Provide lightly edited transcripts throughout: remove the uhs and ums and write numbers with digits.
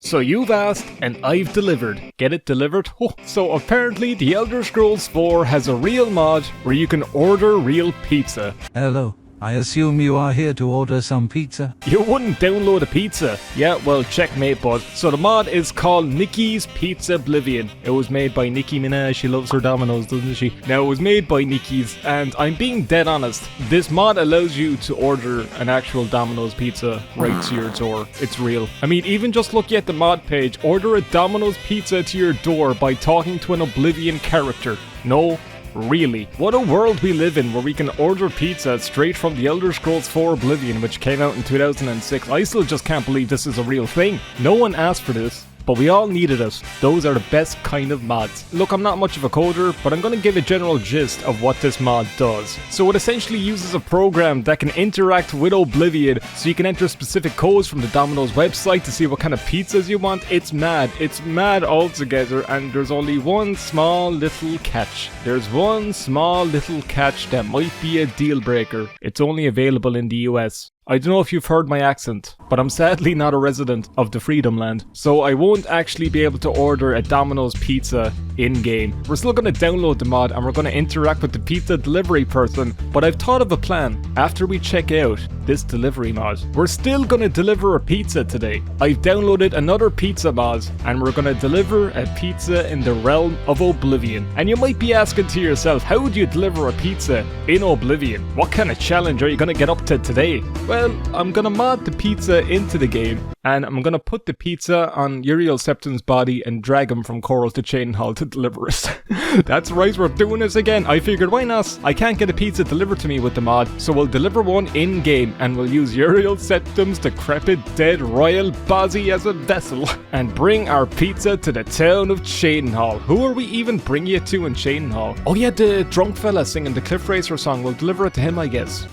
So you've asked, and I've delivered. Get it delivered? Oh, so apparently the Elder Scrolls 4 has a real mod where you can order real pizza. Hello, I assume you are here to order some pizza? You wouldn't download a pizza. Yeah, well, checkmate, bud. So the mod is called Micky's Pizza Oblivion. It was made by Nicki Minaj. She loves her Domino's, doesn't she? Now, it was made by Nicky's, and I'm being dead honest. This mod allows you to order an actual Domino's pizza right to your door. It's real. I mean, even just looking at the mod page, order a Domino's pizza to your door by talking to an Oblivion character. No. Really? What a world we live in where we can order pizza straight from the Elder Scrolls 4 Oblivion, which came out in 2006. I still just can't believe this is a real thing. No one asked for this, but we all needed it. Those are the best kind of mods. Look, I'm not much of a coder, but I'm going to give a general gist of what this mod does. So it essentially uses a program that can interact with Oblivion, so you can enter specific codes from the Domino's website to see what kind of pizzas you want. It's mad altogether, and there's only one small little catch. There's one small little catch that might be a deal breaker. It's only available in the US. I don't know if you've heard my accent, but I'm sadly not a resident of the Freedom Land, so I won't actually be able to order a Domino's pizza in-game. We're still going to download the mod and we're going to interact with the pizza delivery person, but I've thought of a plan. After we check out this delivery mod, we're still going to deliver a pizza today. I've downloaded another pizza mod and we're going to deliver a pizza in the realm of Oblivion. And you might be asking to yourself, how do you deliver a pizza in Oblivion? What kind of challenge are you going to get up to today? Well, I'm gonna mod the pizza into the game, and I'm gonna put the pizza on Uriel Septim's body and drag him from Coral to Chain Hall to deliver it. That's right, we're doing this again. I figured, why not? I can't get a pizza delivered to me with the mod, so we'll deliver one in-game, and we'll use Uriel Septim's decrepit dead royal body as a vessel, and bring our pizza to the town of Chain Hall. Who are we even bringing it to in Chain Hall? Oh yeah, the drunk fella singing the Cliff Racer song. We'll deliver it to him, I guess.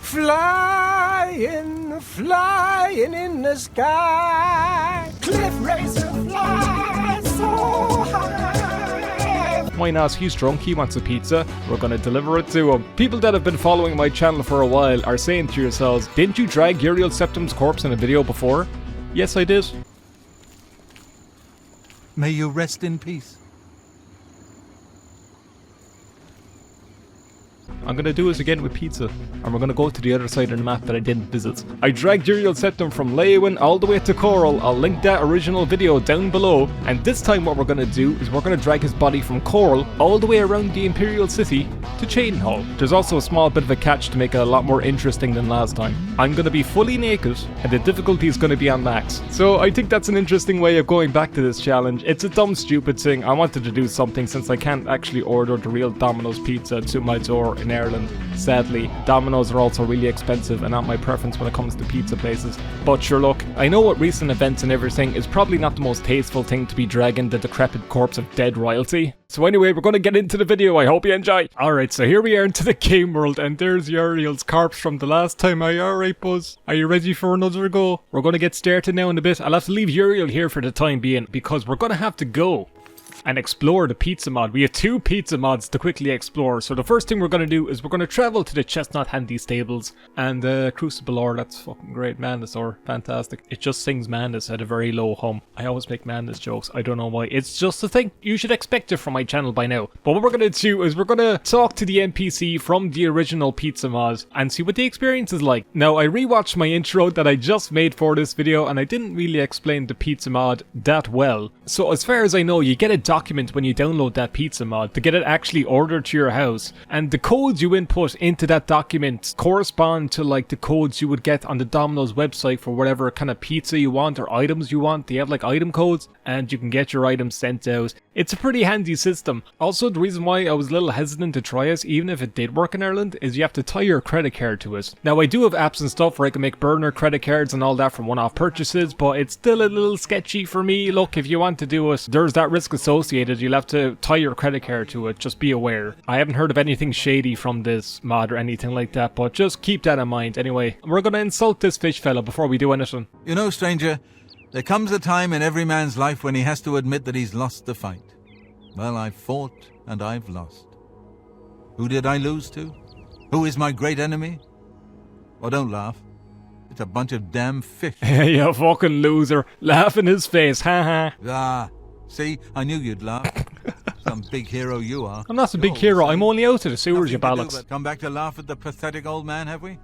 Flying in the sky, Cliff Racer fly so high. Why not? He's drunk, he wants a pizza. We're gonna deliver it to him. People that have been following my channel for a while are saying to yourselves, didn't you drag Uriel Septim's corpse in a video before? Yes, I did. May you rest in peace. I'm gonna do this again with pizza, and we're gonna go to the other side of the map that I didn't visit. I dragged Uriel Septim from Highwayman all the way to Coral. I'll link that original video down below, and this time what we're gonna do is we're gonna drag his body from Coral all the way around the Imperial City to Chain Hall. There's also a small bit of a catch to make it a lot more interesting than last time. I'm gonna be fully naked, and the difficulty is gonna be on max. So I think that's an interesting way of going back to this challenge. It's a dumb, stupid thing. I wanted to do something since I can't actually order the real Domino's pizza to my door in Ireland. Sadly, Domino's are also really expensive and not my preference when it comes to pizza places. But sure, look, I know what recent events and everything is probably not the most tasteful thing to be dragging the decrepit corpse of dead royalty. So anyway, we're going to get into the video. I hope you enjoy. Alright, so here we are into the game world, and there's Uriel's corpse from the last time. Alright, Buzz? Are you ready for another go? We're going to get started now in a bit. I'll have to leave Uriel here for the time being because we're going to have to go and explore the pizza mod. We have two pizza mods to quickly explore. So the first thing we're going to do is we're going to travel to the Chestnut Handy Stables and the Crucible Ore. That's fucking great. Madness Ore. Fantastic. It just sings Madness at a very low hum. I always make Madness jokes. I don't know why. It's just a thing. You should expect it from my channel by now. But what we're going to do is we're going to talk to the NPC from the original pizza mod and see what the experience is like. Now, I rewatched my intro that I just made for this video and I didn't really explain the pizza mod that well. So as far as I know, you get a document when you download that pizza mod to get it actually ordered to your house, and the codes you input into that document correspond to like the codes you would get on the Domino's website for whatever kind of pizza you want or items you want. They have like item codes and you can get your items sent out. It's a pretty handy system. Also, the reason why I was a little hesitant to try it, even if it did work in Ireland, is you have to tie your credit card to it. Now, I do have apps and stuff where I can make burner credit cards and all that from one-off purchases, but it's still a little sketchy for me. Look, if you want to do it, there's that risk associated. You'll have to tie your credit card to it. Just be aware. I haven't heard of anything shady from this mod or anything like that, but just keep that in mind. Anyway, we're gonna insult this fish fella before we do anything. You know, stranger, there comes a time in every man's life when he has to admit that he's lost the fight. Well, I've fought and I've lost. Who did I lose to? Who is my great enemy? Oh, don't laugh. It's a bunch of damn fish. You fucking loser. Laugh in his face, haha. Ah, see? I knew you'd laugh. Some big hero you are. I'm not a big hero, I'm only out to the sewers, you Nothing to do bollocks. but come back to laugh at the pathetic old man, have we?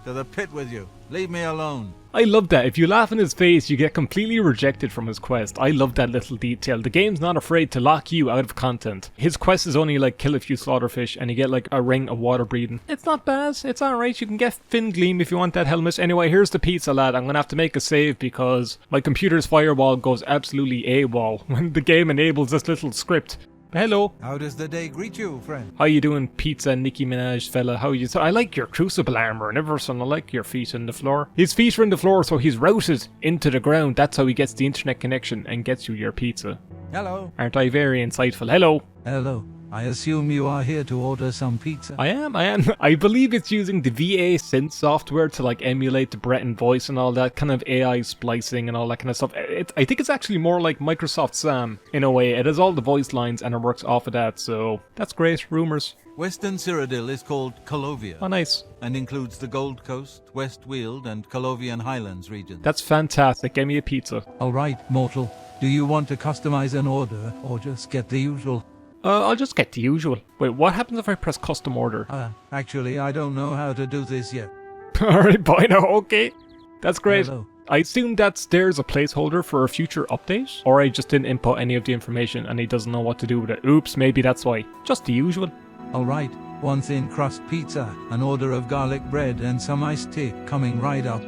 To the pit with you. Leave me alone. I love that. If you laugh in his face, you get completely rejected from his quest. I love that little detail. The game's not afraid to lock you out of content. His quest is only like kill a few slaughterfish and you get like a ring of water breathing. It's not bad. It's alright. You can get Fin Gleam if you want that helmet. Anyway, here's the pizza, lad. I'm gonna have to make a save because my computer's firewall goes absolutely AWOL when the game enables this little script. Hello. How does the day greet you, friend? How you doing, pizza Nicki Minaj fella? How you? I like your crucible armor and everything. I like your feet in the floor. His feet are in the floor, so he's routed into the ground. That's how he gets the internet connection and gets you your pizza. Hello. Aren't I very insightful? Hello. Hello. I assume you are here to order some pizza. I am. I believe it's using the VA synth software to like emulate the Breton voice and all that kind of AI splicing and all that kind of stuff. I think it's actually more like Microsoft Sam in a way. It has all the voice lines and it works off of that, so that's great. Rumours. Western Cyrodiil is called Colovia. Oh, nice. And includes the Gold Coast, West Weald, and Colovian Highlands regions. That's fantastic. Give me a pizza. Alright, mortal. Do you want to customize an order or just get the usual? I'll just get the usual. Wait, what happens if I press custom order? Actually, I don't know how to do this yet. Alright, bye now, okay. That's great. Hello. I assume that there's a placeholder for a future update, or I just didn't input any of the information and he doesn't know what to do with it. Oops, maybe that's why. Just the usual. Alright, one thin crust pizza, an order of garlic bread, and some iced tea coming right up.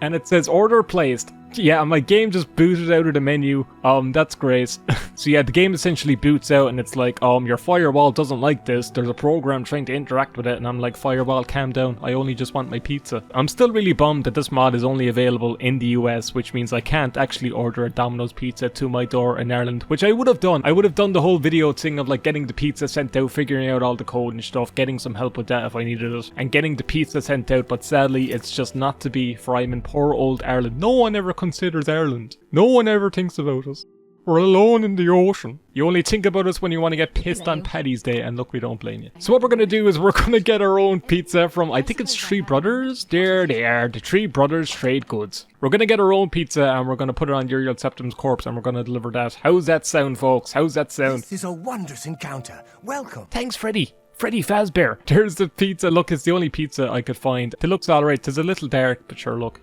And it says order placed. Yeah, my game just booted out of the menu. That's great. So yeah, the game essentially boots out and it's like, your firewall doesn't like this. There's a program trying to interact with it, and I'm like, firewall, calm down. I only just want my pizza. I'm still really bummed that this mod is only available in the US, which means I can't actually order a Domino's pizza to my door in Ireland, which I would have done. I would have done the whole video thing of like getting the pizza sent out, figuring out all the code and stuff, getting some help with that if I needed it, and getting the pizza sent out, but sadly, it's just not to be, for I'm in poor old Ireland. No one ever considers Ireland. No one ever thinks about us. We're alone in the ocean. You only think about us when you want to get pissed on Paddy's Day, and look, we don't blame you. So what we're going to do is we're going to get our own pizza from, I think it's Three Brothers? There they are, the Three Brothers Trade Goods. We're going to get our own pizza and we're going to put it on Uriel Septim's corpse and we're going to deliver that. How's that sound, folks? How's that sound? This is a wondrous encounter. Welcome. Thanks, Freddy. Freddy Fazbear. There's the pizza. Look, it's the only pizza I could find. It looks alright. It's a little dark, but sure, look.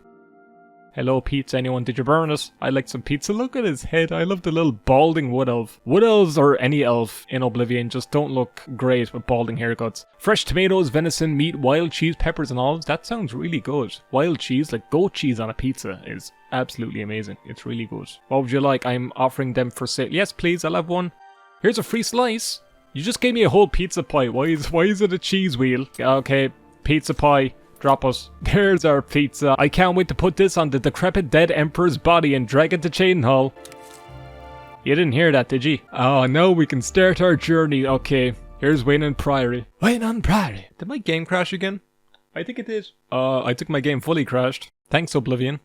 Hello, pizza, anyone? Did you burn it? I like some pizza. Look at his head. I love the little balding wood elf. Wood elves or any elf in Oblivion just don't look great with balding haircuts. Fresh tomatoes, venison, meat, wild cheese, peppers and olives. That sounds really good. Wild cheese, like goat cheese on a pizza, is absolutely amazing. It's really good. What would you like? I'm offering them for sale. Yes, please, I'll have one. Here's a free slice. You just gave me a whole pizza pie. Why is it a cheese wheel? Okay, pizza pie. Drop us. There's our pizza. I can't wait to put this on the decrepit dead emperor's body and drag it to Chainhall. You didn't hear that, did you? Oh, now we can start our journey. Okay, here's Wayne Priory. Wayne Priory. Did my game crash again? I think it did. I think my game fully crashed. Thanks, Oblivion.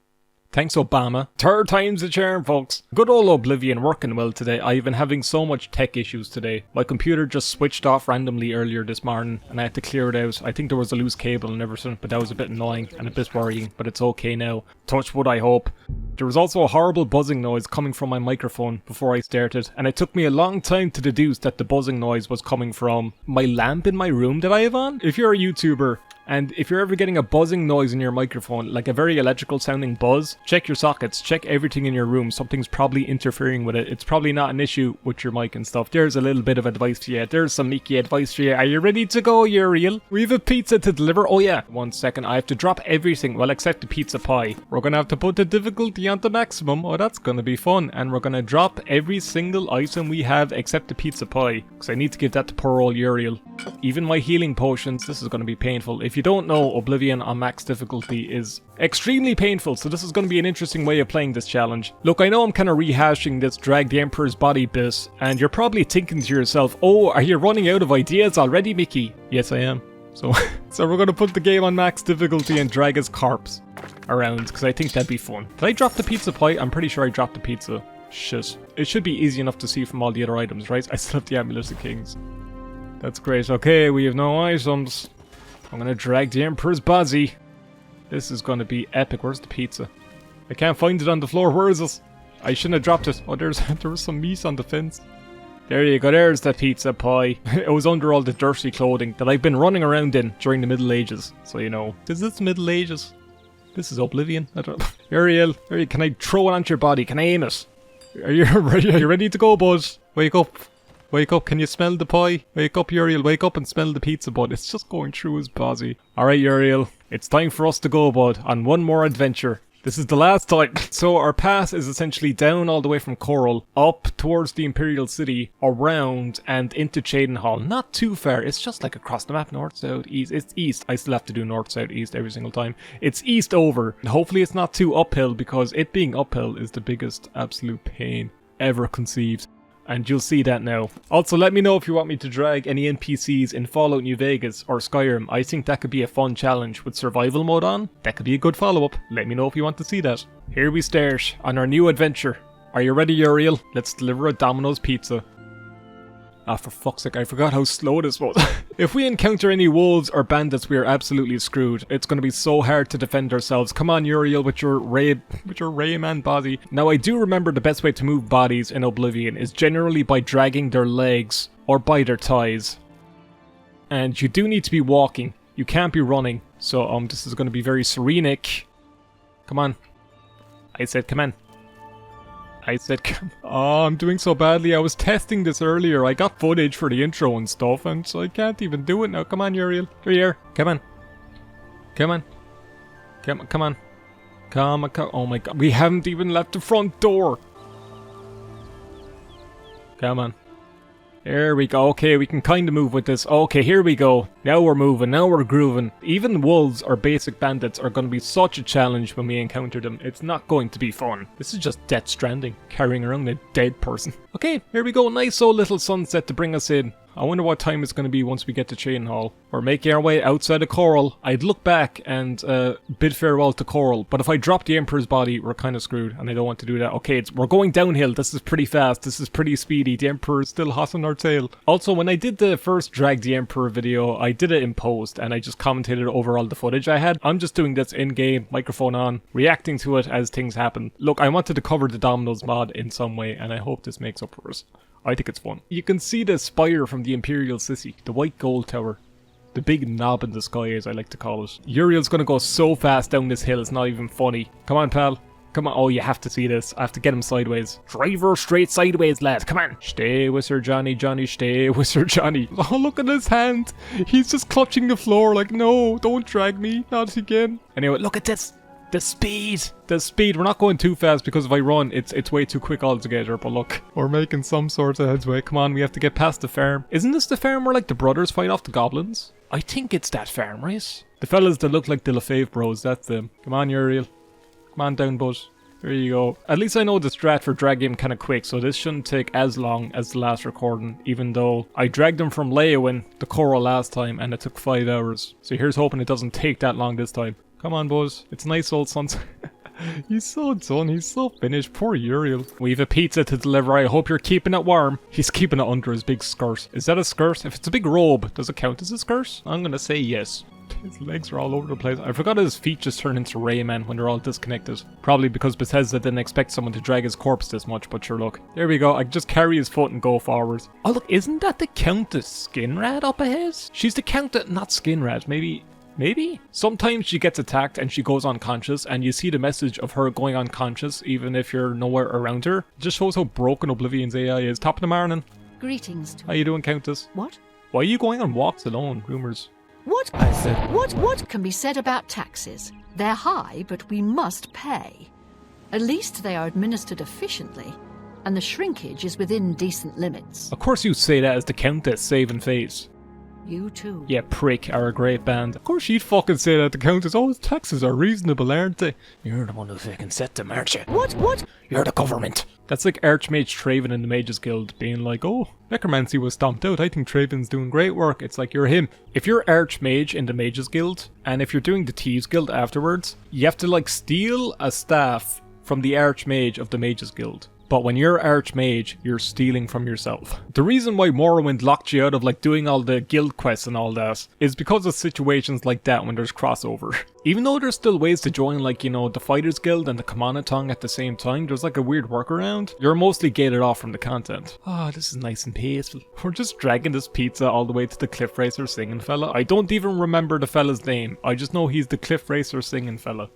Thanks, Obama. Third time's the charm, folks. Good old Oblivion working well today. I've been having so much tech issues today. My computer just switched off randomly earlier this morning and I had to clear it out. I think there was a loose cable and everything, but that was a bit annoying and a bit worrying, but it's okay now. Touch wood, I hope. There was also a horrible buzzing noise coming from my microphone before I started, and it took me a long time to deduce that the buzzing noise was coming from my lamp in my room that I have on. If you're a YouTuber, and if you're ever getting a buzzing noise in your microphone, like a very electrical sounding buzz, check your sockets, check everything in your room. Something's probably interfering with it. It's probably not an issue with your mic and stuff. There's a little bit of advice for you. There's some Micky advice for you. Are you ready to go, Uriel? We have a pizza to deliver. Oh yeah, 1 second. I have to drop everything, well except the pizza pie. We're gonna have to put the difficulty on the maximum. Oh, that's gonna be fun. And we're gonna drop every single item we have except the pizza pie, because I need to give that to poor old Uriel. Even my healing potions, this is gonna be painful. If you don't know, Oblivion on max difficulty is extremely painful, so this is going to be an interesting way of playing this challenge. Look, I know I'm kind of rehashing this drag the Emperor's body bit, and you're probably thinking to yourself, oh, are you running out of ideas already, Micky? Yes, I am. So we're going to put the game on max difficulty and drag his corpse around, because I think that'd be fun. Did I drop the pizza pie? I'm pretty sure I dropped the pizza. Shit. It should be easy enough to see from all the other items, right? I still have the Amulet of Kings. That's great. Okay, we have no items. I'm gonna drag the Emperor's body. This is gonna be epic. Where's the pizza? I can't find it on the floor. Where is it? I shouldn't have dropped it. Oh, there was some meat on the fence. There you go. There's the pizza pie. It was under all the dirty clothing that I've been running around in during the Middle Ages. So, you know. Is this Middle Ages? This is Oblivion. I don't know. Uriel, can I throw it onto your body? Can I aim it? Are you ready? Are you ready to go, bud? Wake up. Wake up. Can you smell the pie? Wake up, Uriel. Wake up and smell the pizza, bud. It's just going through his body. Alright, Uriel. It's time for us to go, bud, on one more adventure. This is the last time. So our path is essentially down all the way from Coral, up towards the Imperial City, around and into Cheydinhal. Not too far. It's just like across the map. North, south, east. It's east. I still have to do north, south, east every single time. It's east over. Hopefully it's not too uphill, because it being uphill is the biggest absolute pain ever conceived. And you'll see that now. Also, let me know if you want me to drag any NPCs in Fallout New Vegas or Skyrim. I think that could be a fun challenge with survival mode on. That could be a good follow-up. Let me know if you want to see that. Here we start on our new adventure. Are you ready, Uriel? Let's deliver a Domino's pizza. Ah, for fuck's sake, I forgot how slow this was. If we encounter any wolves or bandits, we are absolutely screwed. It's going to be so hard to defend ourselves. Come on, Uriel, with your Rayman body. Now, I do remember the best way to move bodies in Oblivion is generally by dragging their legs or by their thighs. And you do need to be walking. You can't be running. So, this is going to be very serenic. Come on. I said, come on. I said, oh, I'm doing so badly. I was testing this earlier. I got footage for the intro and stuff, and so I can't even do it now. Come on, Uriel. Here. Come on. Come on. Come on. Come on. Oh my god. We haven't even left the front door. Come on. There we go. Okay, we can kind of move with this. Okay, here we go. Now we're moving. Now we're grooving. Even wolves or basic bandits are going to be such a challenge when we encounter them. It's not going to be fun. This is just Death Stranding, carrying around a dead person. Okay, here we go. Nice old little sunset to bring us in. I wonder what time it's going to be once we get to Cheydinhal. We're making our way outside of Coral. I'd look back and bid farewell to Coral, but if I drop the Emperor's body, we're kind of screwed, and I don't want to do that. Okay, we're going downhill. This is pretty fast. This is pretty speedy. The Emperor is still hot on our tail. Also, when I did the first Drag the Emperor video, I did it in post, and I just commentated over all the footage I had. I'm just doing this in-game, microphone on, reacting to it as things happen. Look, I wanted to cover the Domino's mod in some way, and I hope this makes up for it. I think it's fun. You can see the spire from the Imperial City, the white gold tower. The big knob in the sky, as I like to call it. Uriel's gonna go so fast down this hill, it's not even funny. Come on, pal. Come on. Oh, you have to see this. I have to get him sideways. Driver straight sideways, lad. Come on. Stay with Sir Johnny, Johnny. Stay with Sir Johnny. Oh, look at his hand. He's just clutching the floor like, no, don't drag me. Not again. Anyway, look at this. The speed! The speed! We're not going too fast because if I run, it's way too quick altogether, but look. We're making some sort of headway. Come on, we have to get past the farm. Isn't this the farm where, like, the brothers fight off the goblins? I think it's that farm, right? The fellas that look like the Lefebvre bros, that's them. Come on, Uriel. Come on down, bud. There you go. At least I know the strat for dragging him kind of quick, so this shouldn't take as long as the last recording, even though I dragged him from Leyawen, the Coral, last time, and it took 5 hours. So here's hoping it doesn't take that long this time. Come on, boys. It's nice old sunset. He's so done. He's so finished. Poor Uriel. We have a pizza to deliver. I hope you're keeping it warm. He's keeping it under his big skirt. Is that a skirt? If it's a big robe, does it count as a skirt? I'm gonna say yes. His legs are all over the place. I forgot his feet just turn into Rayman when they're all disconnected. Probably because Bethesda didn't expect someone to drag his corpse this much, but sure, look. There we go. I can just carry his foot and go forward. Oh, look. Isn't that the Countess Skinrad up ahead? She's the Countess, not Skinrad. Maybe? Sometimes she gets attacked and she goes unconscious, and you see the message of her going unconscious even if you're nowhere around her. It just shows how broken Oblivion's AI is. Top of the morning. Greetings to How you doing, Countess? What? Why are you going on walks alone? Rumours. What? I said... What can be said about taxes? They're high, but we must pay. At least they are administered efficiently, and the shrinkage is within decent limits. Of course you say that as the Countess saving face. You too. Yeah, prick, are a great band. Of course you'd fucking say that, the Countess. Oh, his taxes are reasonable, aren't they? You're the one who fucking set them, aren't you? What? You're the government. That's like Archmage Traven in the Mages Guild being like, oh, necromancy was stomped out. I think Traven's doing great work. It's like, you're him. If you're Archmage in the Mages Guild, and if you're doing the Thieves Guild afterwards, you have to, like, steal a staff from the Archmage of the Mages Guild. But when you're Archmage, you're stealing from yourself. The reason why Morrowind locked you out of like doing all the guild quests and all that is because of situations like that when there's crossover. Even though there's still ways to join, like, you know, the Fighters Guild and the Kamanatong at the same time, there's like a weird workaround. You're mostly gated off from the content. Oh, this is nice and peaceful. We're just dragging this pizza all the way to the Cliff Racer singing fella. I don't even remember the fella's name. I just know he's the Cliff Racer singing fella.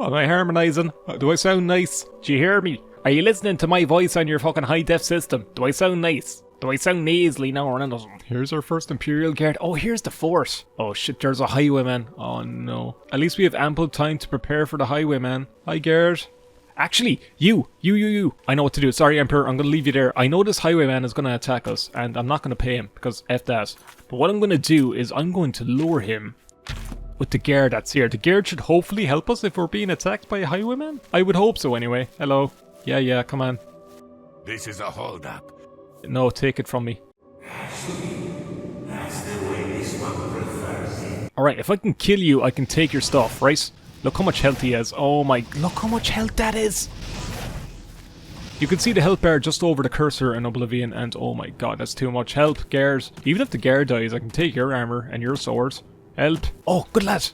Am I harmonizing? Do I sound nice? Do you hear me? Are you listening to my voice on your fucking high-def system? Do I sound nice? Do I sound nasally now or anything? Here's our first Imperial Guard. Oh, here's the fort. Oh shit, there's a Highwayman. Oh no. At least we have ample time to prepare for the Highwayman. Hi, Guard. Actually, you. I know what to do. Sorry, Emperor, I'm gonna leave you there. I know this Highwayman is gonna attack us, and I'm not gonna pay him, because F that. But what I'm gonna do is I'm going to lure him with the guard that's here. The guard should hopefully help us if we're being attacked by a Highwayman. I would hope so anyway. Hello. Yeah, come on. This is a hold-up. No, take it from me. That's the way this one prefers it. Alright, if I can kill you, I can take your stuff, right? Look how much health he has. Oh my, look how much health that is! You can see the health bar just over the cursor in Oblivion, and oh my god, that's too much health, guard. Even if the guard dies, I can take your armor and your sword. Help. Oh, good lad.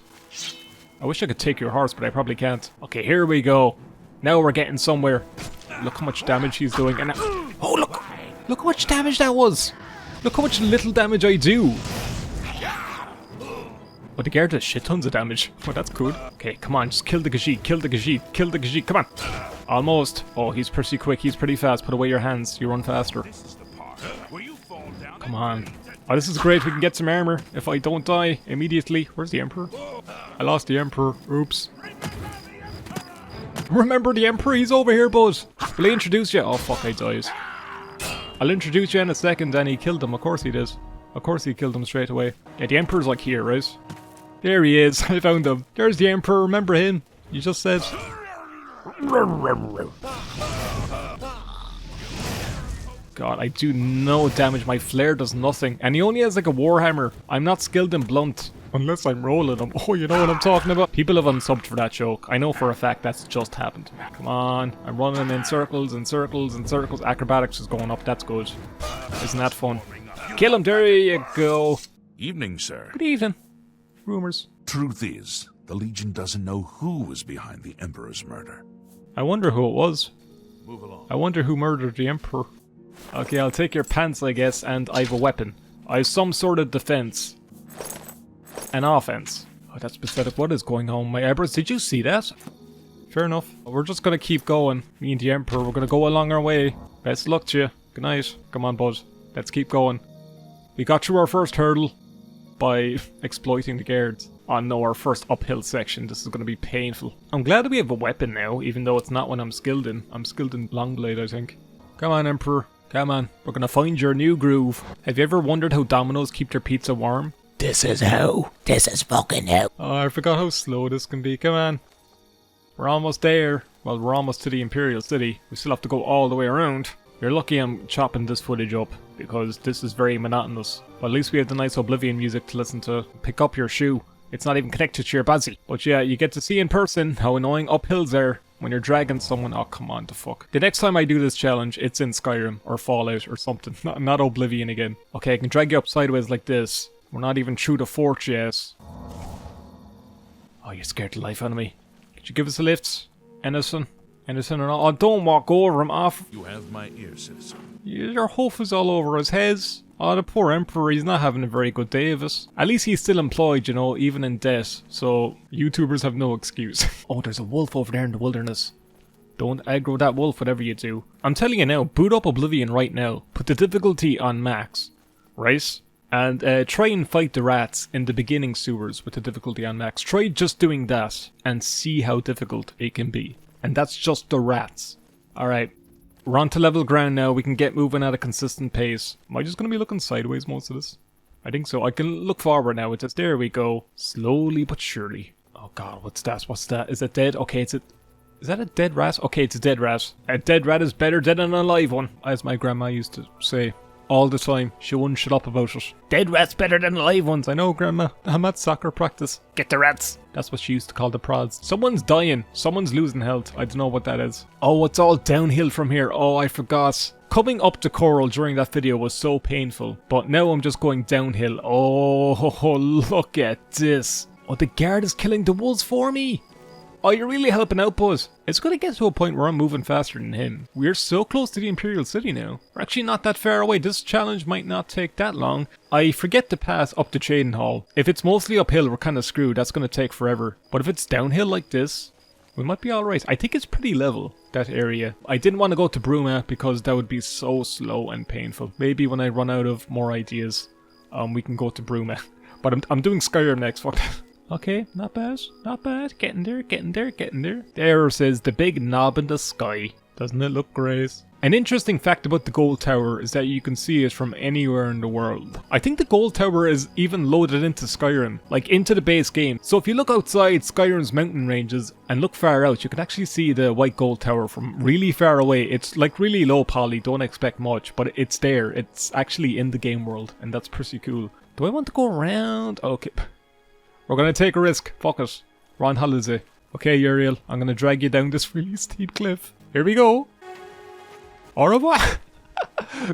I wish I could take your horse, but I probably can't. Okay, here we go. Now we're getting somewhere. Look how much damage he's doing. And oh, look. Look how much damage that was. Look how much little damage I do. Oh, the guard does shit tons of damage. Oh, that's cool. Okay, come on. Just kill the Khajiit. Kill the Khajiit. Kill the Khajiit. Come on. Almost. Oh, he's pretty quick. He's pretty fast. Put away your hands. You run faster. Come on. Oh, this is great. We can get some armor if I don't die immediately. Where's the Emperor? I lost the Emperor. Oops. Remember the Emperor? He's over here, bud. Will I introduce you? Oh, fuck, I died. I'll introduce you in a second, and he killed him. Of course he did. Of course he killed him straight away. Yeah, the Emperor's like here, right? There he is. I found him. There's the Emperor. Remember him? You just said... God, I do no damage. My flare does nothing. And he only has like a warhammer. I'm not skilled in blunt. Unless I'm rolling him. Oh, you know what I'm talking about? People have unsubbed for that joke. I know for a fact that's just happened. Come on. I'm running in circles and circles and circles. Acrobatics is going up. That's good. Isn't that fun? Kill him. There you go. Evening, sir. Good evening. Rumors. Truth is, the Legion doesn't know who was behind the Emperor's murder. I wonder who it was. Move along. I wonder who murdered the Emperor. Okay, I'll take your pants, I guess, and I have a weapon. I have some sort of defense. An offense. Oh, that's pathetic. What is going on, my eyebrows? Did you see that? Fair enough. We're just gonna keep going. Me and the Emperor, we're gonna go along our way. Best luck to you. Good night. Come on, bud. Let's keep going. We got through our first hurdle by exploiting the guards. Oh no, our first uphill section. This is gonna be painful. I'm glad that we have a weapon now, even though it's not one I'm skilled in. I'm skilled in Longblade, I think. Come on, Emperor. Come on. We're gonna find your new groove. Have you ever wondered how Domino's keep their pizza warm? This is how. This is fucking how. Oh, I forgot how slow this can be. Come on. We're almost there. Well, we're almost to the Imperial City. We still have to go all the way around. You're lucky I'm chopping this footage up, because this is very monotonous. But at least we have the nice Oblivion music to listen to. Pick up your shoe. It's not even connected to your bazzy. But yeah, you get to see in person how annoying uphills are when you're dragging someone. Oh, come on, the fuck. The next time I do this challenge, it's in Skyrim or Fallout or something. Not Oblivion again. Okay, I can drag you up sideways like this. We're not even through the fort yet. Oh, you scared the life out of me. Could you give us a lift? Innocent? Innocent or not? Oh, don't walk over him off. You have my ear, citizen. Your hoof is all over his head. Oh, the poor Emperor, he's not having a very good day of it. At least he's still employed, you know, even in debt. So, YouTubers have no excuse. Oh, there's a wolf over there in the wilderness. Don't aggro that wolf, whatever you do. I'm telling you now, boot up Oblivion right now. Put the difficulty on max. Right? And try and fight the rats in the beginning sewers with the difficulty on max. Try just doing that and see how difficult it can be. And that's just the rats. Alright. We're on to level ground now. We can get moving at a consistent pace. Am I just going to be looking sideways most of this? I think so. I can look forward now. It's just, there we go. Slowly but surely. Oh god, what's that? What's that? Is it dead? Okay, it's a... Is that a dead rat? Okay, it's a dead rat. A dead rat is better dead than an alive one, as my grandma used to say. all the time. She wouldn't shut up about it. Dead rats better than live ones. I know, Grandma. I'm at soccer practice. Get the rats. That's what she used to call the prods. Someone's dying. Someone's losing health. I don't know what that is. Oh, it's all downhill from here. Oh, I forgot. Coming up to Coral during that video was so painful, but now I'm just going downhill. Oh, look at this. Oh, the guard is killing the wolves for me. Oh, you're really helping out, Buzz. It's going to get to a point where I'm moving faster than him. We're so close to the Imperial City now. We're actually not that far away. This challenge might not take that long. I forget the path up to Trading Hall. If it's mostly uphill, we're kind of screwed. That's going to take forever. But if it's downhill like this, we might be alright. I think it's pretty level, that area. I didn't want to go to Bruma because that would be so slow and painful. Maybe when I run out of more ideas, we can go to Bruma. But I'm doing Skyrim next. Fuck that. Okay, not bad, not bad. Getting there, getting there, getting there. There says the big knob in the sky. Doesn't it look great? An interesting fact about the gold tower is that you can see it from anywhere in the world. I think the gold tower is even loaded into Skyrim, like into the base game. So if you look outside Skyrim's mountain ranges and look far out, you can actually see the white gold tower from really far away. It's like really low poly, don't expect much, but it's there. It's actually in the game world, and that's pretty cool. Do I want to go around? Okay. We're gonna take a risk. Fuck it. We're on holiday. Okay, Uriel, I'm gonna drag you down this really steep cliff. Here we go. Au revoir.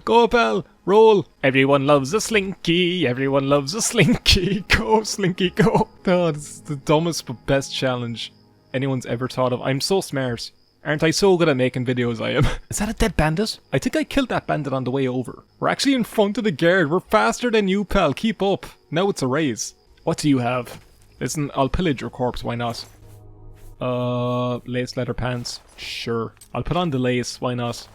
Go, pal. Roll. Everyone loves a slinky. Everyone loves a slinky. Go, slinky, go. Oh, this is the dumbest but best challenge anyone's ever thought of. I'm so smart. Aren't I so good at making videos, I am? Is that a dead bandit? I think I killed that bandit on the way over. We're actually in front of the guard. We're faster than you, pal. Keep up. Now it's a race. What do you have? Listen, I'll pillage your corpse, why not? Lace leather pants. Sure. I'll put on the lace, why not?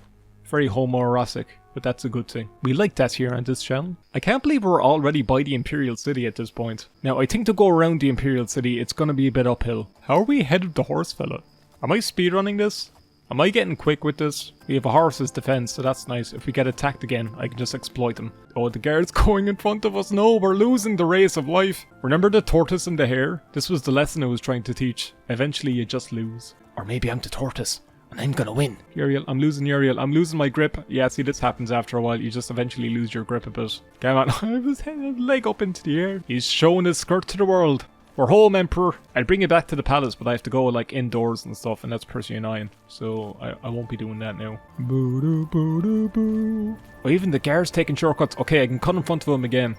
Very homoerotic, but that's a good thing. We like that here on this channel. I can't believe we're already by the Imperial City at this point. Now, I think to go around the Imperial City, it's gonna be a bit uphill. How are we ahead of the horse fella? Am I speedrunning this? Am I getting quick with this? We have a horse's defense, so that's nice. If we get attacked again, I can just exploit them. Oh, the guard's going in front of us. No, we're losing the race of life. Remember the tortoise and the hare? This was the lesson I was trying to teach. Eventually, you just lose. Or maybe I'm the tortoise, and I'm gonna win. Uriel, I'm losing Uriel. I'm losing my grip. Yeah, see, this happens after a while. You just eventually lose your grip a bit. Come on, I have his leg up into the air. He's showing his skirt to the world. We're home, Emperor. I'd bring you back to the palace, but I have to go like indoors and stuff, and that's pretty annoying. So I won't be doing that now. Oh, even the guard's taking shortcuts. Okay, I can cut in front of him again.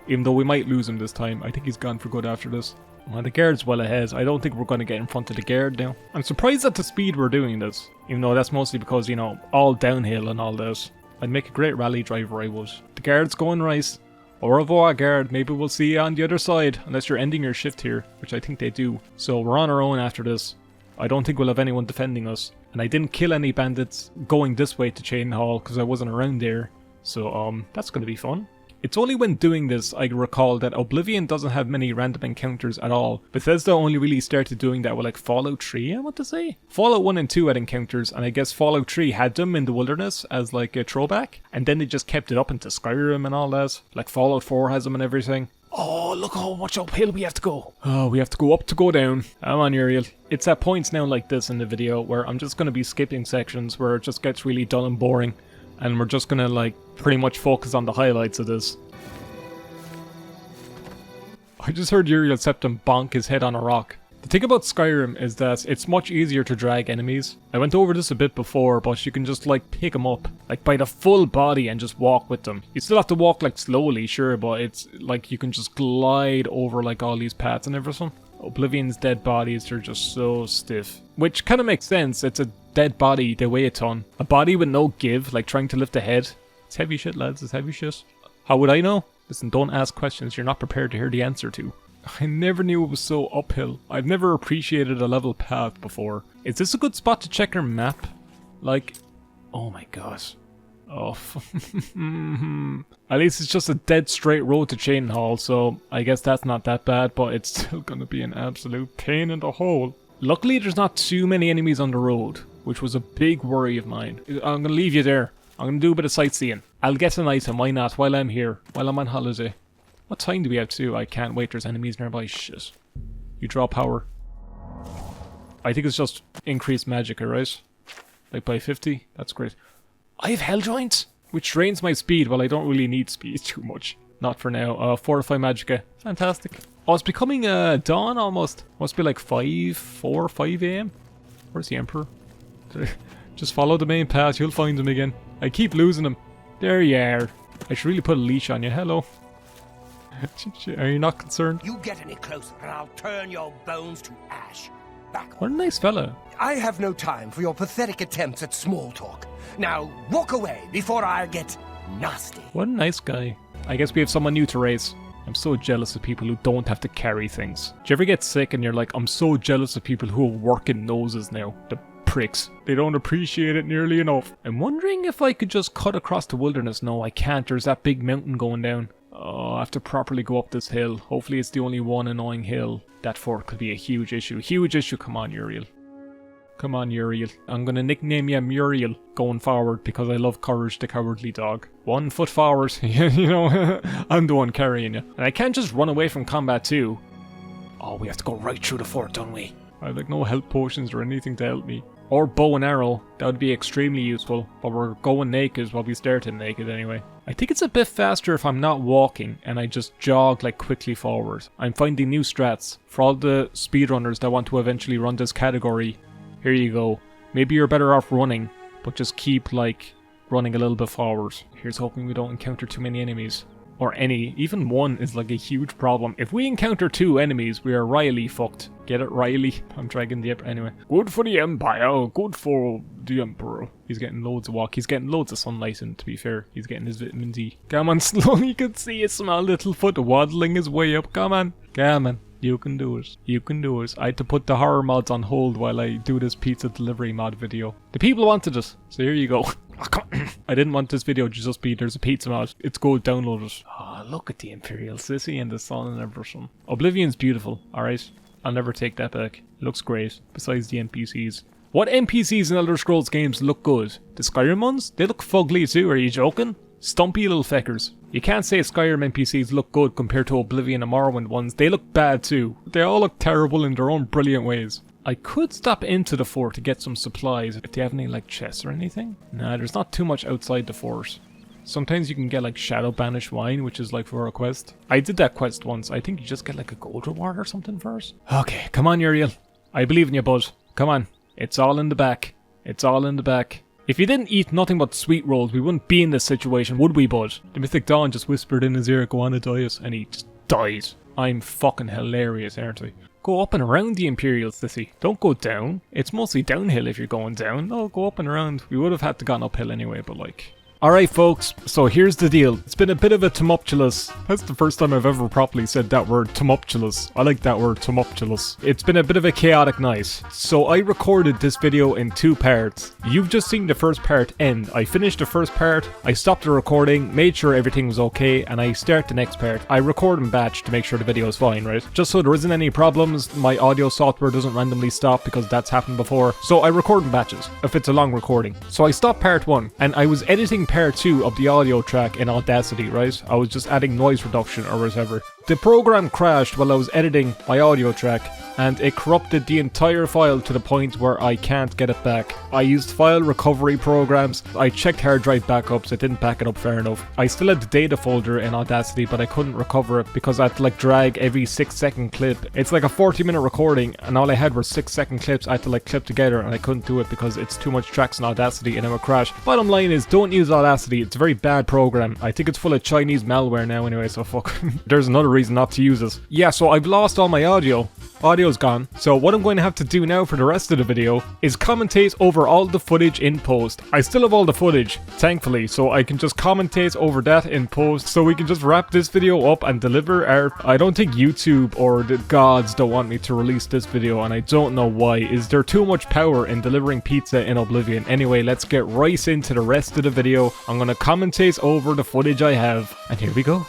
Even though we might lose him this time. I think he's gone for good after this. Well, the guard's well ahead. I don't think we're going to get in front of the guard now. I'm surprised at the speed we're doing this. Even though that's mostly because, you know, all downhill and all this. I'd make a great rally driver, I would. The guard's going right. Au revoir, guard. Maybe we'll see you on the other side, unless you're ending your shift here, which I think they do. So we're on our own after this. I don't think we'll have anyone defending us. And I didn't kill any bandits going this way to Chain Hall, because I wasn't around there. So, that's going to be fun. It's only when doing this I recall that Oblivion doesn't have many random encounters at all. Bethesda only really started doing that with like Fallout 3, I want to say. Fallout 1 and 2 had encounters, and I guess Fallout 3 had them in the wilderness as like a throwback. And then they just kept it up into Skyrim and all that. Like Fallout 4 has them and everything. Oh, look how much uphill we have to go. Oh, we have to go up to go down. Come on, Uriel. It's at points now like this in the video where I'm just going to be skipping sections where it just gets really dull and boring. And we're just gonna like pretty much focus on the highlights of this. I just heard Uriel Septim bonk his head on a rock. The thing about Skyrim is that it's much easier to drag enemies. I went over this a bit before, but you can just like pick them up like by the full body and just walk with them. You still have to walk like slowly, sure, but it's like you can just glide over like all these paths and everything. Oblivion's dead bodies are just so stiff. Which kind of makes sense. It's a dead body, they weigh a ton. A body with no give, like trying to lift a head. It's heavy shit, lads, it's heavy shit. How would I know? Listen, don't ask questions you're not prepared to hear the answer to. I never knew it was so uphill. I've never appreciated a level path before. Is this a good spot to check your map? Like, oh my god. Oh, at least it's just a dead straight road to Chain Hall, so I guess that's not that bad, but it's still gonna be an absolute pain in the hole. Luckily, there's not too many enemies on the road, which was a big worry of mine. I'm gonna leave you there. I'm gonna do a bit of sightseeing. I'll get an item, why not, while I'm here, while I'm on holiday. What time do we have to? I can't wait, there's enemies nearby. Shit. You draw power. I think it's just increased magic, alright? Like by 50? That's great. I have hell joints? which drains my speed. Well, I don't really need speed too much. Not for now. Fortify Magicka. Fantastic. Oh, it's becoming dawn almost. Must be like 5 a.m. Where's the Emperor? Just follow the main path, you'll find him again. I keep losing him. There you are. I should really put a leash on you. Hello. Are you not concerned? You get any closer and I'll turn your bones to ash. Back What a nice fella. I have no time for your pathetic attempts at small talk. Now walk away before I get nasty. What a nice guy. I guess we have someone new to race. I'm so jealous of people who don't have to carry things. Do you ever get sick and you're like, I'm so jealous of people who have working noses now? The pricks. They don't appreciate it nearly enough. I'm wondering if I could just cut across the wilderness. No, I can't. There's that big mountain going down. Oh, I have to properly go up this hill. Hopefully it's the only one annoying hill. That fort could be a huge issue. Huge issue. Come on, Uriel. Come on, Uriel. I'm gonna nickname you Muriel going forward because I love Courage the Cowardly Dog. 1 foot forward. You know, I'm the one carrying you. And I can't just run away from combat too. Oh, we have to go right through the fort, don't we? I have like no health potions or anything to help me. Or bow and arrow. That would be extremely useful. But we're going naked. Well, we started naked anyway. I think it's a bit faster if I'm not walking and I just jog like quickly forward. I'm finding new strats. For all the speedrunners that want to eventually run this category, here you go. Maybe you're better off running, but just keep like running a little bit forward. Here's hoping we don't encounter too many enemies. Or any. Even one is like a huge problem. If we encounter 2 enemies, we are Riley fucked. Get it, Riley? I'm dragging the Emperor anyway. Good for the Empire. Good for the Emperor. He's getting loads of walk. He's getting loads of sunlight in, to be fair. He's getting his vitamin D. Come on, slow. You can see his small little foot waddling his way up. Come on. Come on. You can do it. You can do it. I had to put the horror mods on hold while I do this pizza delivery mod video. The people wanted it, so here you go. I didn't want this video to just be there's a pizza mod. It's good, download it. Oh, look at the Imperial Sissy and the sun and everything. Oblivion's beautiful, alright? I'll never take that back. It looks great, besides the NPCs. What NPCs in Elder Scrolls games look good? The Skyrim ones? They look fugly too, are you joking? Stumpy little feckers. You can't say Skyrim NPCs look good compared to Oblivion and Morrowind ones. They look bad too. They all look terrible in their own brilliant ways. I could stop into the fort to get some supplies if they have any like chests or anything. Nah, there's not too much outside the fort. Sometimes you can get like Shadow Banished Wine, which is like for a quest. I did that quest once. I think you just get like a gold reward or something first. Okay, come on Uriel. I believe in you, bud. Come on. It's all in the back. It's all in the back. If you didn't eat nothing but sweet rolls, we wouldn't be in this situation, would we, bud? The Mythic Dawn just whispered in his ear, go on a diet, and he just died. I'm fucking hilarious, aren't I? Go up and around the Imperial Sissy. Don't go down. It's mostly downhill if you're going down. No, go up and around. We would have had to gone uphill anyway, but like... Alright folks, so here's the deal. It's been a bit of a tumultuous. That's the first time I've ever properly said that word, tumultuous. I like that word, tumultuous. It's been a bit of a chaotic night. So I recorded this video in 2 parts. You've just seen the first part end. I finished the first part, I stopped the recording, made sure everything was okay, and I start the next part. I record in batch to make sure the video is fine, right? Just so there isn't any problems, my audio software doesn't randomly stop because that's happened before. So I record in batches, if it's a long recording. So I stopped part 1, and I was editing part 2 of the audio track in Audacity, right? I was just adding noise reduction or whatever. The program crashed while I was editing my audio track, and it corrupted the entire file to the point where I can't get it back. I used file recovery programs, I checked hard drive backups, it didn't back it up fair enough. I still had the data folder in Audacity, but I couldn't recover it because I had to like drag every 6-second clip. It's like a 40-minute recording, and all I had were 6-second clips I had to like clip together, and I couldn't do it because it's too much tracks in Audacity and it would crash. Bottom line is, don't use Audacity, it's a very bad program. I think it's full of Chinese malware now anyway, so fuck. There's another reason not to use it. Yeah, so I've lost all my audio. Audio's gone. So what I'm going to have to do now for the rest of the video is commentate over all the footage in post. I still have all the footage, thankfully, so I can just commentate over that in post so we can just wrap this video up and deliver our... I don't think YouTube or the gods don't want me to release this video, and I don't know why. Is there too much power in delivering pizza in Oblivion? Anyway, let's get right into the rest of the video. I'm going to commentate over the footage I have, and here we go.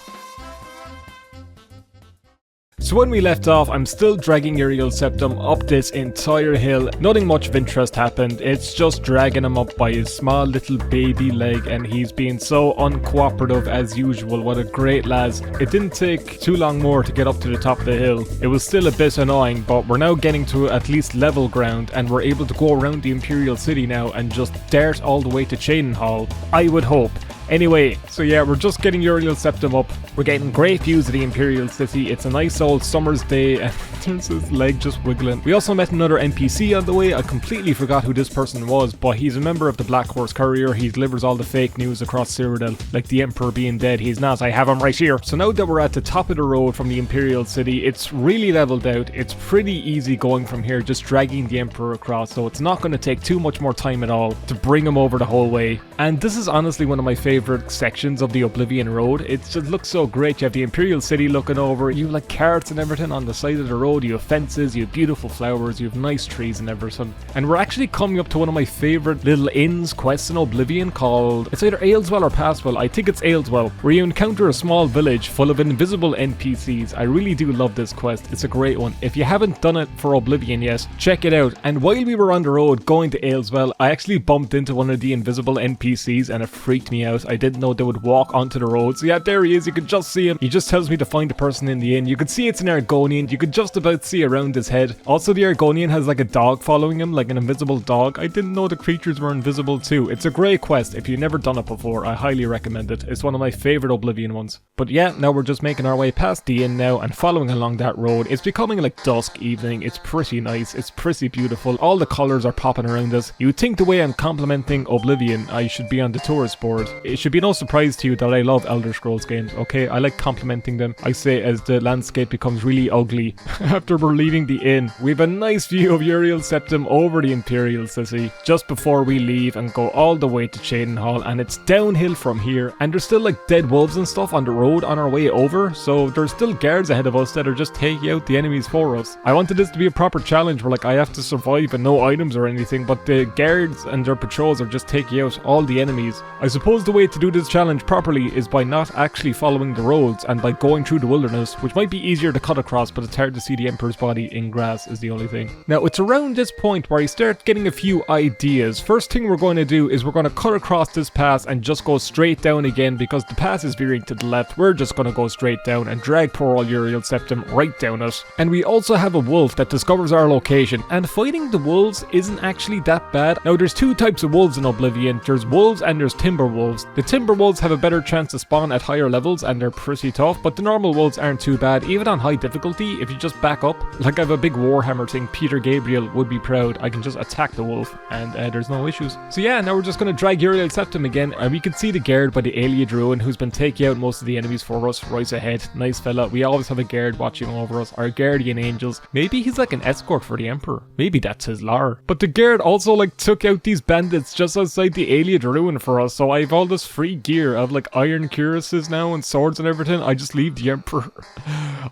So when we left off, I'm still dragging Uriel Septim up this entire hill. Nothing much of interest happened. It's just dragging him up by his small little baby leg, and he's being so uncooperative as usual. What a great lad. It didn't take too long more to get up to the top of the hill. It was still a bit annoying, but we're now getting to at least level ground, and we're able to go around the Imperial City now and just dart all the way to Cheydinhal. I would hope Anyway, so yeah, we're just getting Uriel Septim up. We're getting great views of the Imperial City. It's a nice old summer's day and there's his leg just wiggling. We also met another NPC on the way. I completely forgot who this person was, but he's a member of the Black Horse Courier. He delivers all the fake news across Cyrodiil, like the Emperor being dead. He's not. I have him right here. So now that we're at the top of the road from the Imperial City, it's really leveled out. It's pretty easy going from here, just dragging the Emperor across, so it's not going to take too much more time at all to bring him over the whole way. And this is honestly one of my favorite sections of the Oblivion Road. It just looks so great. You have the Imperial City looking over, you have like carts and everything on the side of the road, you have fences, you have beautiful flowers, you have nice trees and everything. And we're actually coming up to one of my favorite little inns quests in Oblivion called, it's either Ailswell or Passwell, I think it's Ailswell, where you encounter a small village full of invisible NPCs. I really do love this quest. It's a great one. If you haven't done it for Oblivion yet, check it out. And while we were on the road going to Ailswell, I actually bumped into one of the invisible NPCs and it freaked me out. I didn't know they would walk onto the road. So yeah, there he is. You can just see him. He just tells me to find the person in the inn. You can see it's an Argonian. You could just about see around his head. Also, the Argonian has like a dog following him, like an invisible dog. I didn't know the creatures were invisible too. It's a great quest. If you've never done it before, I highly recommend it. It's one of my favorite Oblivion ones. But yeah, now we're just making our way past the inn now and following along that road. It's becoming like dusk evening. It's pretty nice. It's pretty beautiful. All the colours are popping around us. You would think the way I'm complimenting Oblivion, I should be on the tourist board. It should be no surprise to you that I love Elder Scrolls games, okay? I like complimenting them. I say as the landscape becomes really ugly after we're leaving the inn. We have a nice view of Uriel Septim over the Imperial City just before we leave and go all the way to Cheydinhal, and it's downhill from here, and there's still like dead wolves and stuff on the road on our way over, so there's still guards ahead of us that are just taking out the enemies for us. I wanted this to be a proper challenge where like I have to survive and no items or anything, but the guards and their patrols are just taking out all the enemies. I suppose the way to do this challenge properly is by not actually following the roads and by going through the wilderness, which might be easier to cut across, but it's hard to see the Emperor's body in grass is the only thing. Now it's around this point where I start getting a few ideas. First thing we're going to do is we're going to cut across this pass and just go straight down again, because the pass is veering to the left. We're just going to go straight down and drag poor old Uriel Septim right down it. And we also have a wolf that discovers our location, and fighting the wolves isn't actually that bad. Now there's two types of wolves in Oblivion. There's wolves and there's timber wolves. The timber wolves have a better chance to spawn at higher levels and they're pretty tough, but the normal wolves aren't too bad. Even on high difficulty, if you just back up, like I have a big Warhammer thing, Peter Gabriel would be proud, I can just attack the wolf and there's no issues. So yeah, now we're just going to drag Uriel Septim again, and we can see the guard by the Ayleid Ruin who's been taking out most of the enemies for us right ahead. Nice fella. We always have a guard watching over us, our guardian angels. Maybe he's like an escort for the Emperor. Maybe that's his lore. But the guard also like took out these bandits just outside the Ayleid Ruin for us, so I have all this free gear. I have like iron cuirasses now and swords and everything. I just leave the Emperor.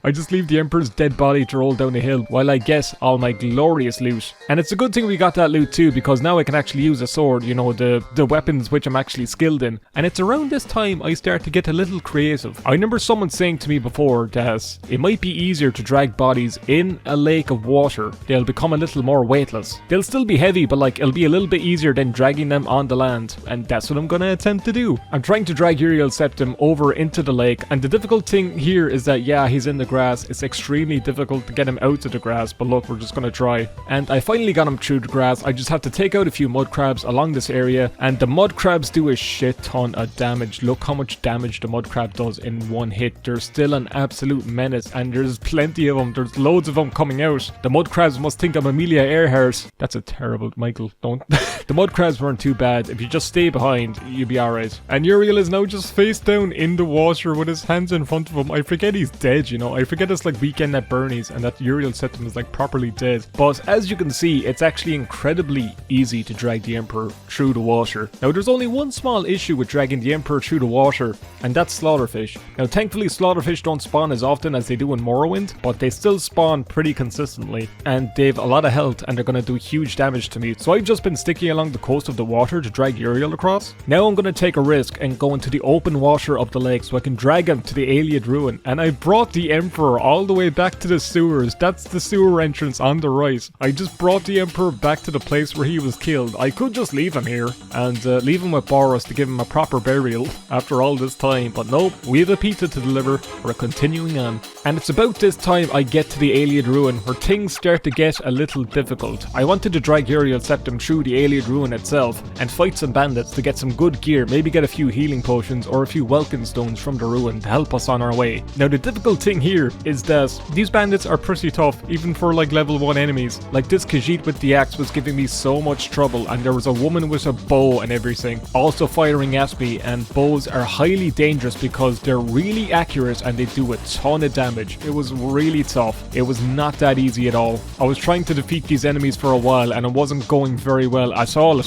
I just leave the Emperor's dead body to roll down the hill while I get all my glorious loot. And it's a good thing we got that loot too, because now I can actually use a sword, you know, the weapons which I'm actually skilled in. And it's around this time I start to get a little creative. I remember someone saying to me before that it might be easier to drag bodies in a lake of water. They'll become a little more weightless. They'll still be heavy, but like it'll be a little bit easier than dragging them on the land. And that's what I'm gonna attempt to do. I'm trying to drag Uriel Septim over into the lake, and the difficult thing here is that yeah, he's in the grass. It's extremely difficult to get him out of the grass, but look, we're just gonna try. And I finally got him through the grass. I just have to take out a few mud crabs along this area, and the mud crabs do a shit ton of damage. Look how much damage the mud crab does in one hit. They're still an absolute menace, and there's plenty of them. There's loads of them coming out. The mud crabs must think I'm Amelia Earhart. That's a terrible, Michael, don't. The mud crabs weren't too bad. If you just stay behind, you'll be alright. And Uriel is now just face down in the water with his hands in front of him. I forget he's dead, you know. I forget it's like Weekend at Bernie's and that Uriel Septim is like properly dead. But as you can see, it's actually incredibly easy to drag the Emperor through the water. Now there's only one small issue with dragging the Emperor through the water, and that's slaughterfish. Now thankfully slaughterfish don't spawn as often as they do in Morrowind, but they still spawn pretty consistently, and they've a lot of health and they're going to do huge damage to me. So I've just been sticking along the coast of the water to drag Uriel across. Now I'm going to take a risk and go into the open water of the lake so I can drag him to the Ayleid Ruin. And I brought the Emperor all the way back to the sewers. That's the sewer entrance on the right. I just brought the Emperor back to the place where he was killed. I could just leave him here and leave him with Boris to give him a proper burial after all this time, but nope, we have a pizza to deliver. We're continuing on. And it's about this time I get to the Ayleid Ruin where things start to get a little difficult. I wanted to drag Uriel Septim through the Ayleid Ruin itself and fight some bandits to get some good gear, maybe maybe get a few healing potions or a few welcome stones from the ruin to help us on our way. Now the difficult thing here is that these bandits are pretty tough even for like level 1 enemies. Like this Khajiit with the axe was giving me so much trouble, and there was a woman with a bow and everything also firing at me, and bows are highly dangerous because they're really accurate and they do a ton of damage. It was really tough. It was not that easy at all. I was trying to defeat these enemies for a while and it wasn't going very well at all.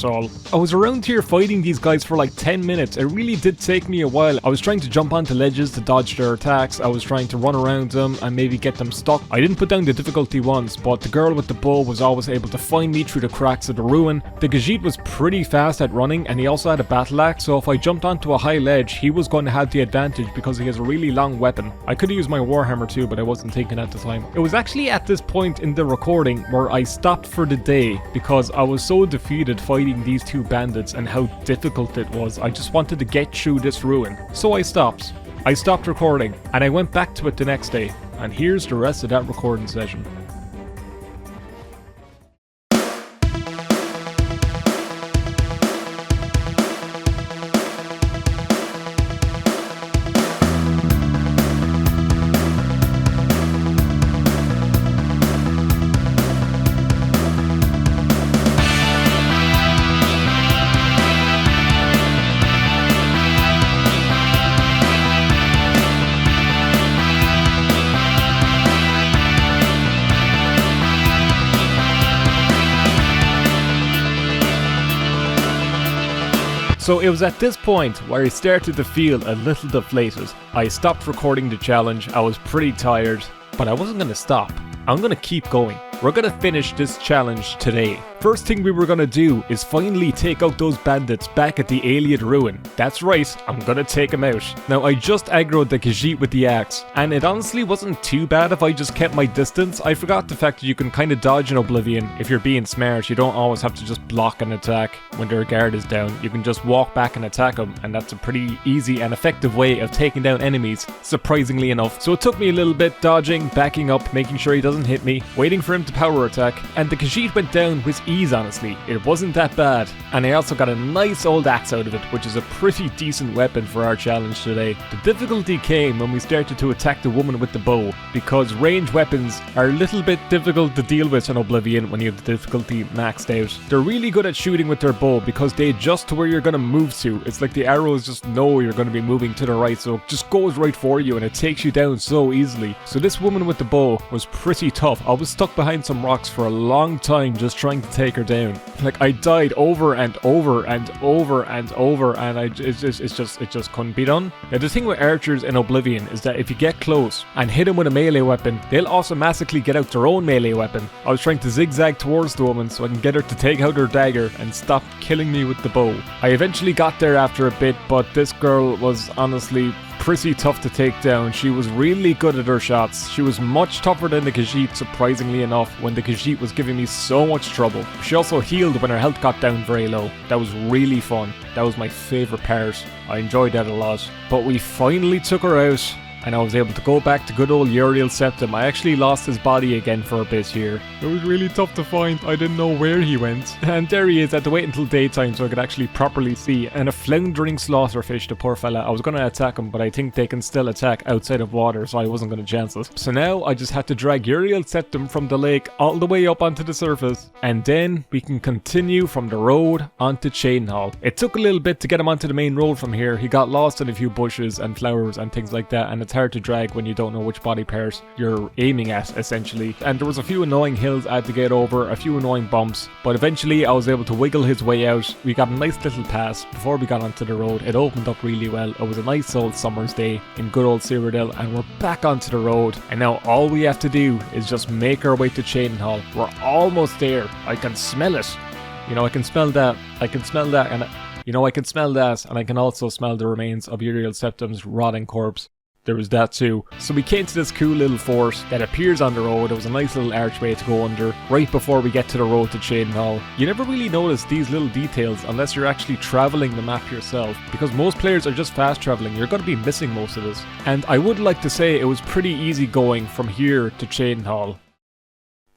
I was around here fighting these guys for like 10 minutes. It really did take me a while. I was trying to jump onto ledges to dodge their attacks. I was trying to run around them and maybe get them stuck. I didn't put down the difficulty once, but the girl with the bow was always able to find me through the cracks of the ruin. The Khajiit was pretty fast at running and he also had a battle axe, so if I jumped onto a high ledge, he was going to have the advantage because he has a really long weapon. I could have used my warhammer too, but I wasn't thinking at the time. It was actually at this point in the recording where I stopped for the day because I was so defeated fighting these two bandits and how difficult it was. I just wanted to get through this ruin. So I stopped. I stopped recording and I went back to it the next day, and here's the rest of that recording session. So it was at this point where I started to feel a little deflated. I stopped recording the challenge. I was pretty tired, but I wasn't going to stop. I'm going to keep going. We're going to finish this challenge today. First thing we were going to do is finally take out those bandits back at the Alien ruin. That's right, I'm going to take them out. Now I just aggroed the Khajiit with the axe, and it honestly wasn't too bad if I just kept my distance. I forgot the fact that you can kind of dodge in Oblivion if you're being smart. You don't always have to just block an attack when their guard is down. You can just walk back and attack them, and that's a pretty easy and effective way of taking down enemies, surprisingly enough. So it took me a little bit dodging, backing up, making sure he doesn't hit me, waiting for him to power attack, and the Khajiit went down with ease, honestly. It wasn't that bad, and I also got a nice old axe out of it, which is a pretty decent weapon for our challenge today. The difficulty came when we started to attack the woman with the bow, because ranged weapons are a little bit difficult to deal with in Oblivion when you have the difficulty maxed out. They're really good at shooting with their bow because they adjust to where you're going to move to. It's like the arrows just know you're going to be moving to the right, so it just goes right for you and it takes you down so easily. So this woman with the bow was pretty tough. I was stuck behind some rocks for a long time just trying to take her down. Like I died over and over and over and over, and it just couldn't be done. Now the thing with archers in Oblivion is that if you get close and hit them with a melee weapon, they'll automatically get out their own melee weapon. I was trying to zigzag towards the woman so I can get her to take out her dagger and stop killing me with the bow. I eventually got there after a bit, but this girl was honestly pretty tough to take down. She was really good at her shots. She was much tougher than the Khajiit, surprisingly enough, when the Khajiit was giving me so much trouble. She also healed when her health got down very low. That was really fun. That was my favourite part. I enjoyed that a lot. But we finally took her out, and I was able to go back to good old Uriel Septim. I actually lost his body again for a bit here. It was really tough to find. I didn't know where he went. And there he is. I had to wait until daytime so I could actually properly see. And a floundering slaughterfish, the poor fella. I was going to attack him, but I think they can still attack outside of water, so I wasn't going to chance it. So now I just had to drag Uriel Septim from the lake all the way up onto the surface. And then we can continue from the road onto Chainhall. It took a little bit to get him onto the main road from here. He got lost in a few bushes and flowers and things like that, and it's hard to drag when you don't know which body part you're aiming at, essentially. And there was a few annoying hills I had to get over, a few annoying bumps, but eventually I was able to wiggle his way out. We got a nice little pass before we got onto the road. It opened up really well. It was a nice old summer's day in good old Cyrodiil, and we're back onto the road, and now all we have to do is just make our way to Chainhall. We're almost there. I can smell it. You know, I can smell that. I can smell that, and I can smell that, and I can also smell the remains of Uriel Septim's rotting corpse. There was that too. So we came to this cool little fort that appears on the road. It was a nice little archway to go under right before we get to the road to Chainhall. You never really notice these little details unless you're actually travelling the map yourself, because most players are just fast travelling. You're going to be missing most of this. And I would like to say it was pretty easy going from here to Chainhall,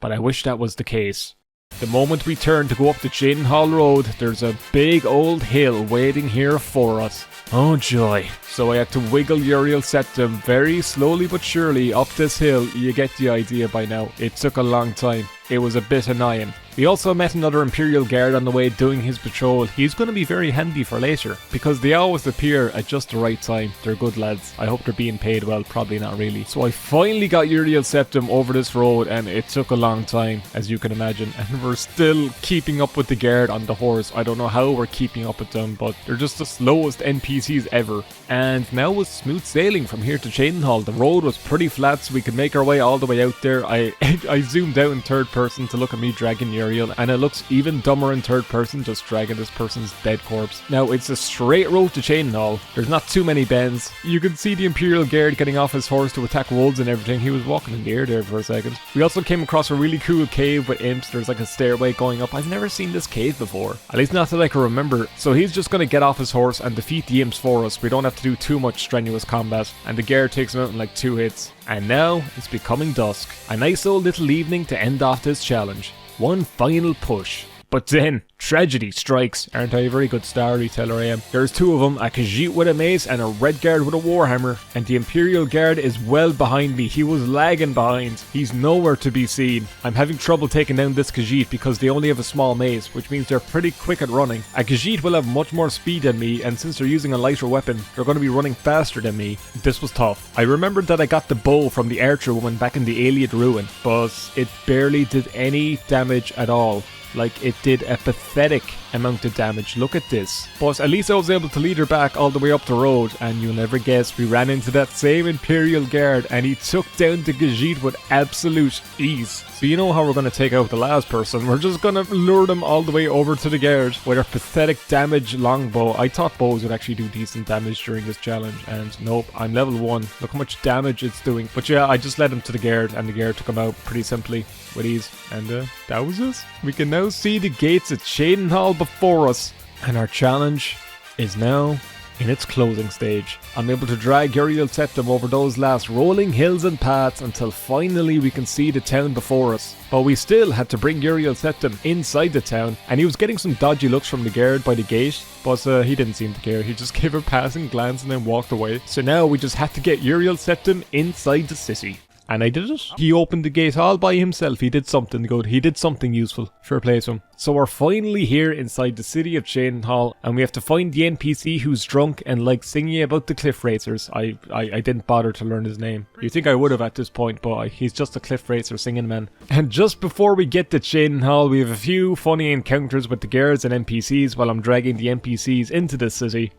but I wish that was the case. The moment we turn to go up the Cheydinhall Road, there's a big old hill waiting here for us. Oh joy. So I had to wiggle Uriel Septim very slowly but surely up this hill. You get the idea by now. It took a long time. It was a bit annoying. We also met another Imperial Guard on the way doing his patrol. He's going to be very handy for later, because they always appear at just the right time. They're good lads. I hope they're being paid well, probably not really. So I finally got Uriel Septim over this road, and it took a long time, as you can imagine. And we're still keeping up with the guard on the horse. I don't know how we're keeping up with them, but they're just the slowest NPCs ever. And now was smooth sailing from here to Cheydinhall. The road was pretty flat, so we could make our way all the way out there. I zoomed out in third person to look at me dragging Uriel, and it looks even dumber in third person just dragging this person's dead corpse. Now it's a straight road to Cheydinhall. There's not too many bends. You can see the Imperial Guard getting off his horse to attack wolves and everything. He was walking in the air there for a second. We also came across a really cool cave with imps. There's like a stairway going up. I've never seen this cave before, at least not that I can remember. So he's just going to get off his horse and defeat the imps for us. We don't have to do too much strenuous combat, and the Guard takes him out in like 2 hits. And now it's becoming dusk. A nice old little evening to end off this challenge. One final push. But then, tragedy strikes. Aren't I a very good storyteller I am? There's 2 of them, a Khajiit with a mace and a Red Guard with a warhammer. And the Imperial Guard is well behind me. He was lagging behind. He's nowhere to be seen. I'm having trouble taking down this Khajiit because they only have a small mace, which means they're pretty quick at running. A Khajiit will have much more speed than me, and since they're using a lighter weapon, they're going to be running faster than me. This was tough. I remembered that I got the bow from the archer woman back in the Iliad Ruin, but it barely did any damage at all. Like, it did a pathetic amount of damage. Look at this. But at least I was able to lead her back all the way up the road, and you'll never guess, we ran into that same Imperial Guard, and he took down the Khajiit with absolute ease. So you know how we're going to take out the last person. We're just going to lure them all the way over to the Guard with our pathetic damage longbow. I thought bows would actually do decent damage during this challenge, and nope, I'm level 1. Look how much damage it's doing. But yeah, I just led him to the Guard, and the Guard took him out pretty simply with ease. And that was it. We can now see the gates at Cheydinhall before us, and our challenge is now in its closing stage. I'm able to drag Uriel Septim over those last rolling hills and paths until finally we can see the town before us. But we still had to bring Uriel Septim inside the town, and he was getting some dodgy looks from the guard by the gate, but he didn't seem to care. He just gave a passing glance and then walked away. So now we just had to get Uriel Septim inside the city. And I did it. He opened the gate all by himself. He did something good. He did something useful. Fair play to him. So we're finally here inside the city of Cheydinhall, and we have to find the NPC who's drunk and likes singing about the cliff racers. I didn't bother to learn his name. You'd think I would have at this point, but he's just a cliff racer singing man. And just before we get to Cheydinhall, we have a few funny encounters with the guards and NPCs while I'm dragging the NPCs into the city.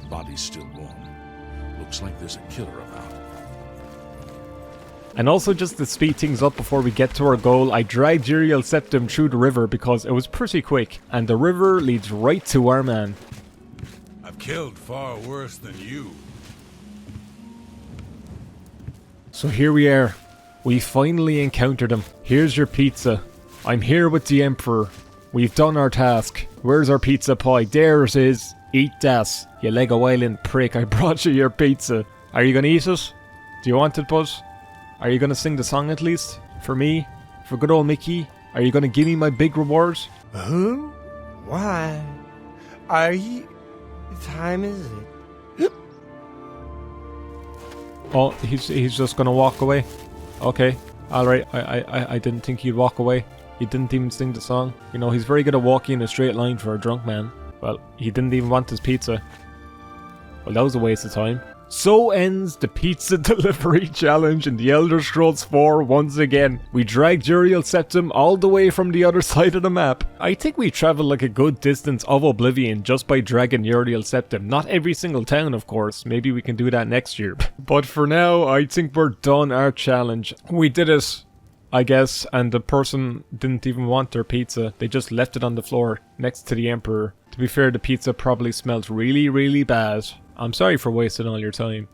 Body's still warm. Looks like there's a killer about. And also, just to speed things up before we get to our goal, I dragged Uriel Septim through the river because it was pretty quick, and the river leads right to our man. I've killed far worse than you. So here we are. We finally encountered him. Here's your pizza. I'm here with the Emperor. We've done our task. Where's our pizza pie? There it is. Eat that, you Lego Island prick. I brought you your pizza. Are you gonna eat it? Do you want it, bud? Are you gonna sing the song at least? For me? For good old Micky? Are you gonna give me my big reward? Who? Why? Are you... What time is it? Oh, he's just gonna walk away. Okay, alright. I didn't think he'd walk away. He didn't even sing the song. You know, he's very good at walking in a straight line for a drunk man. Well, he didn't even want his pizza. Well, that was a waste of time. So ends the pizza delivery challenge in the Elder Scrolls 4 once again. We dragged Uriel Septim all the way from the other side of the map. I think we travelled like a good distance of Oblivion just by dragging Uriel Septim. Not every single town, of course. Maybe we can do that next year. But for now, I think we're done our challenge. We did it, I guess, and the person didn't even want their pizza. They just left it on the floor next to the Emperor. To be fair, the pizza probably smelled really, really bad. I'm sorry for wasting all your time.